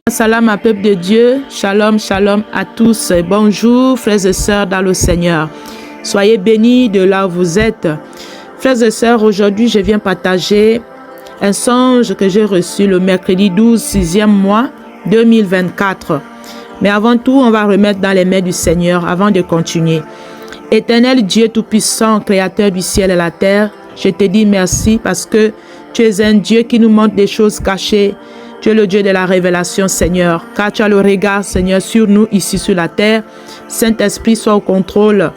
Salam à peuple de Dieu, shalom, shalom à tous. Bonjour frères et sœurs dans le Seigneur. Soyez bénis de là où vous êtes. Frères et sœurs, aujourd'hui je viens partager un songe que j'ai reçu le mercredi 12, 6e mois 2024. Mais avant tout, on va remettre dans les mains du Seigneur avant de continuer. Éternel Dieu Tout-Puissant, Créateur du ciel et la terre, je te dis merci parce que tu es un Dieu qui nous montre des choses cachées. Tu es le Dieu de la révélation, Seigneur, car tu as le regard, Seigneur, sur nous ici sur la terre. Saint-Esprit, sois au contrôle.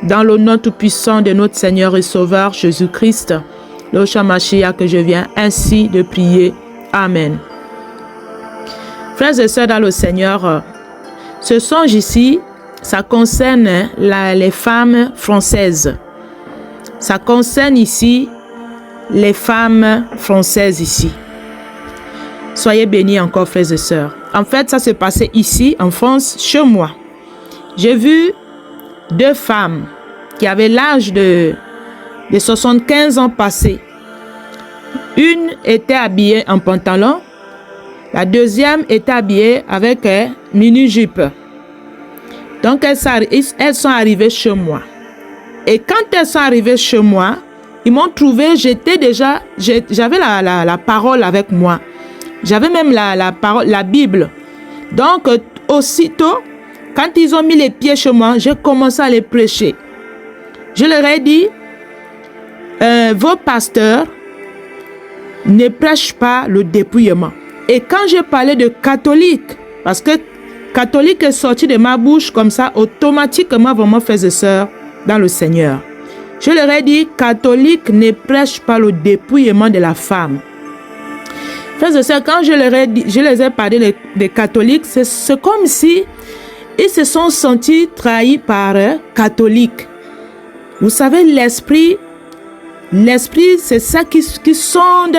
Dans le nom tout-puissant de notre Seigneur et Sauveur Jésus-Christ, le Mashiach, que je viens ainsi de prier. Amen. Frères et sœurs dans le Seigneur, ce songe ici, ça concerne les femmes françaises. Ça concerne ici les femmes françaises ici. Soyez bénis encore, frères et sœurs. En fait, ça s'est passé ici, en France, chez moi. J'ai vu deux femmes qui avaient l'âge de 75 ans passés. Une était habillée en pantalon. La deuxième était habillée avec un mini-jupe. Donc, elles sont arrivées chez moi. Et quand elles sont arrivées chez moi, ils m'ont trouvé, j'avais la parole avec moi. J'avais même la Bible. Donc, aussitôt, quand ils ont mis les pieds chez moi, j'ai commencé à les prêcher. Je leur ai dit, vos pasteurs ne prêchent pas le dépouillement. Et quand je parlais de catholique, parce que catholique est sorti de ma bouche comme ça, automatiquement, vraiment, frères et sœurs, dans le Seigneur. Je leur ai dit, catholique ne prêche pas le dépouillement de la femme. Frères et sœurs, quand je les ai parlé des catholiques, c'est comme si ils se sont sentis trahis par catholiques. Vous savez, l'esprit, c'est ça qui sonde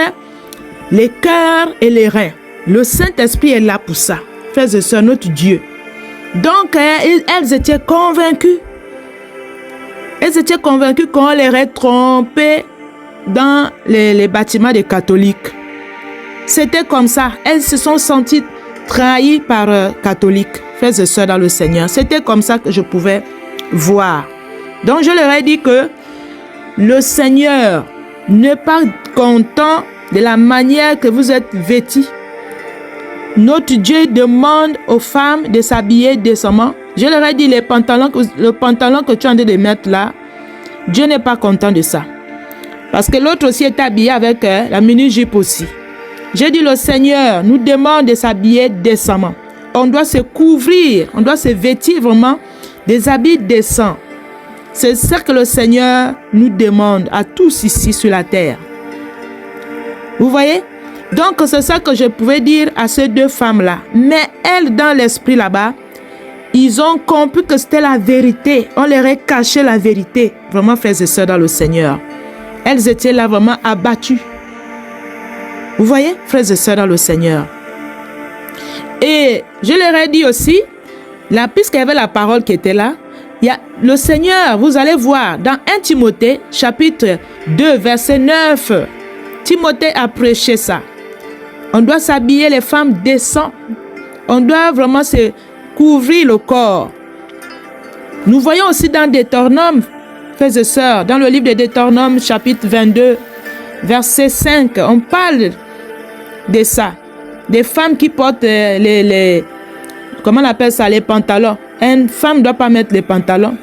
les cœurs et les reins. Le Saint-Esprit est là pour ça. Frères et sœurs, notre Dieu. Donc, elles étaient convaincues. Elles étaient convaincues qu'on les aurait trompées dans les bâtiments des catholiques. C'était comme ça. Elles se sont senties trahies par catholiques, frères et sœurs dans le Seigneur. C'était comme ça que je pouvais voir. Donc, je leur ai dit que le Seigneur n'est pas content de la manière que vous êtes vêtis. Notre Dieu demande aux femmes de s'habiller décemment. Je leur ai dit, le pantalon que tu es en train de mettre là, Dieu n'est pas content de ça. Parce que l'autre aussi est habillé avec la mini-jupe aussi. J'ai dit, le Seigneur nous demande de s'habiller décemment. On doit se couvrir, on doit se vêtir vraiment des habits décents. C'est ça que le Seigneur nous demande à tous ici sur la terre. Vous voyez? Donc, c'est ça que je pouvais dire à ces deux femmes-là. Mais elles, dans l'esprit là-bas, ils ont compris que c'était la vérité. On leur a caché la vérité. Vraiment, frères et sœurs dans le Seigneur. Elles étaient là vraiment abattues. Vous voyez, frères et sœurs dans le Seigneur. Et je leur ai dit aussi, puisqu'il y avait la parole qui était là, il y a le Seigneur, vous allez voir, dans 1 Timothée, chapitre 2, verset 9, Timothée a prêché ça. On doit s'habiller les femmes décentes. On doit vraiment se couvrir le corps. Nous voyons aussi dans Deutéronome, frères et sœurs, dans le livre de Deutéronome, chapitre 22, verset 5, on parle de ça. Des femmes qui portent comment on appelle ça, les pantalons. Une femme ne doit pas mettre les pantalons.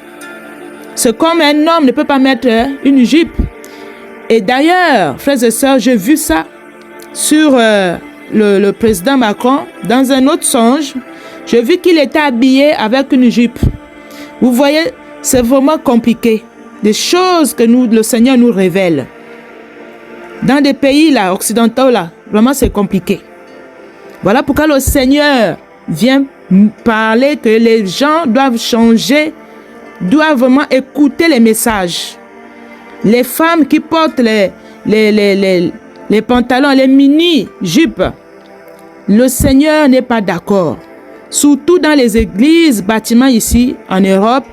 C'est comme un homme ne peut pas mettre une jupe. Et d'ailleurs, frères et sœurs, j'ai vu ça sur le président Macron dans un autre songe. J'ai vu qu'il était habillé avec une jupe. Vous voyez, c'est vraiment compliqué. Des choses que le Seigneur nous révèle. Dans des pays là, occidentaux là, vraiment c'est compliqué. Voilà pourquoi le Seigneur vient parler que les gens doivent changer, doivent vraiment écouter les messages. Les femmes qui portent les pantalons, les mini-jupes, le Seigneur n'est pas d'accord. Surtout dans les églises, bâtiments ici en Europe,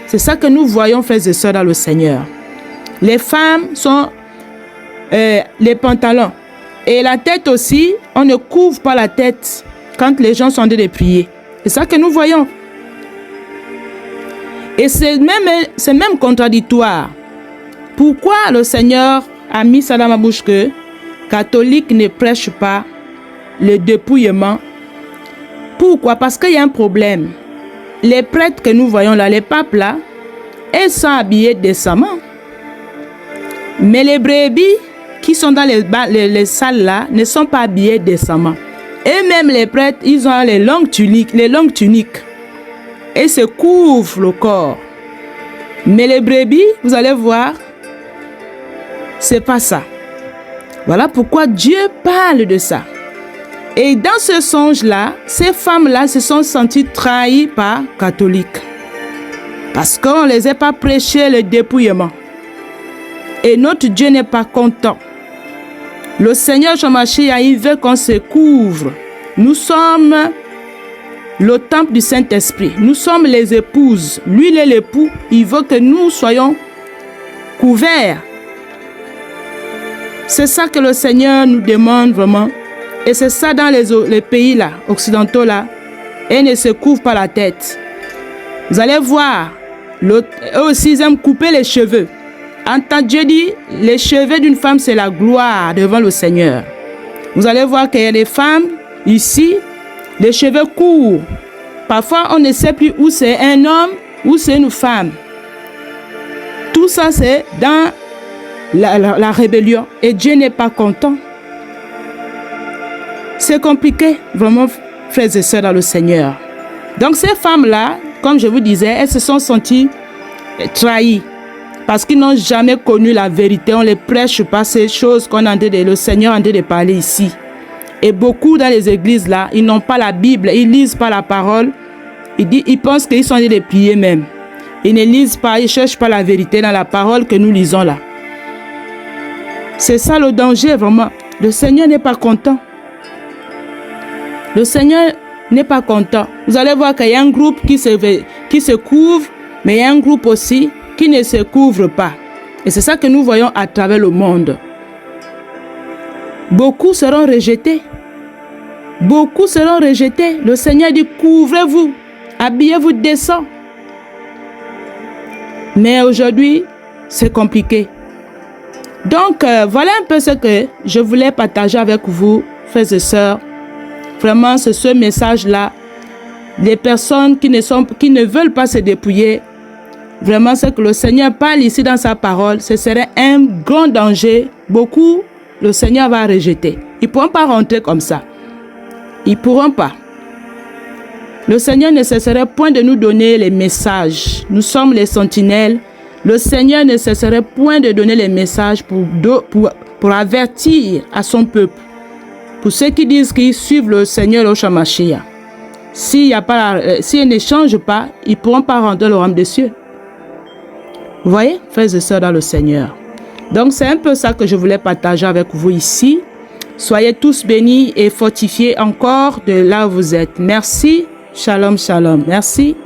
c'est ça que nous voyons, frères et sœurs, dans le Seigneur. Les femmes sont les pantalons. Et la tête aussi, on ne couvre pas la tête quand les gens sont en train de prier. C'est ça que nous voyons. Et c'est même contradictoire. Pourquoi le Seigneur a mis ça dans ma bouche que catholique ne prêche pas le dépouillement? Pourquoi? Parce qu'il y a un problème. Les prêtres que nous voyons là, les papes là, ils sont habillés décemment. Mais les brebis qui sont dans les salles là ne sont pas habillés décemment. Et même les prêtres, ils ont les longues tuniques. Et se couvrent le corps. Mais les brebis, vous allez voir, c'est pas ça. Voilà pourquoi Dieu parle de ça. Et dans ce songe-là, ces femmes-là se sont senties trahies par catholiques. Parce qu'on ne les a pas prêché le dépouillement. Et notre Dieu n'est pas content. Le Seigneur Jean-Machiaïa, il veut qu'on se couvre. Nous sommes le temple du Saint-Esprit. Nous sommes les épouses. Lui, il est l'époux. Il veut que nous soyons couverts. C'est ça que le Seigneur nous demande vraiment. Et c'est ça dans les pays là, occidentaux là. Ils ne se couvrent pas la tête. Vous allez voir, eux aussi, ils aiment couper les cheveux. Entend Dieu dit, les cheveux d'une femme, c'est la gloire devant le Seigneur. Vous allez voir qu'il y a des femmes ici, les cheveux courts. Parfois, on ne sait plus où c'est un homme, où c'est une femme. Tout ça, c'est dans la rébellion. Et Dieu n'est pas content. C'est compliqué, vraiment, frères et sœurs dans le Seigneur. Donc, ces femmes-là, comme je vous disais, elles se sont senties trahies. Parce qu'ils n'ont jamais connu la vérité. On ne les prêche pas ces choses qu'on a le Seigneur a de parler ici. Et beaucoup dans les églises là, ils n'ont pas la Bible, ils ne lisent pas la parole. Ils pensent qu'ils sont en train de prier même. Ils ne lisent pas, ils ne cherchent pas la vérité dans la parole que nous lisons là. C'est ça le danger vraiment. Le Seigneur n'est pas content. Le Seigneur n'est pas content. Vous allez voir qu'il y a un groupe qui se couvre, mais il y a un groupe aussi qui ne se couvre pas. Et c'est ça que nous voyons à travers le monde. Beaucoup seront rejetés. Beaucoup seront rejetés. Le Seigneur dit, couvrez-vous, habillez-vous décent. Mais aujourd'hui, c'est compliqué. Donc, voilà un peu ce que je voulais partager avec vous, frères et sœurs. Vraiment, c'est ce message-là. Les personnes qui ne veulent pas se dépouiller, vraiment, ce que le Seigneur parle ici dans sa parole, ce serait un grand danger. Beaucoup, le Seigneur va rejeter. Ils ne pourront pas rentrer comme ça. Ils ne pourront pas. Le Seigneur ne cesserait point de nous donner les messages. Nous sommes les sentinelles. Le Seigneur ne cesserait point de donner les messages pour avertir à son peuple. Pour ceux qui disent qu'ils suivent le Seigneur au Shamashia. S'ils ne changent pas, ils ne pourront pas rentrer le royaume des cieux. Vous voyez, frères et sœurs dans le Seigneur. Donc, c'est un peu ça que je voulais partager avec vous ici. Soyez tous bénis et fortifiés encore de là où vous êtes. Merci. Shalom, shalom. Merci.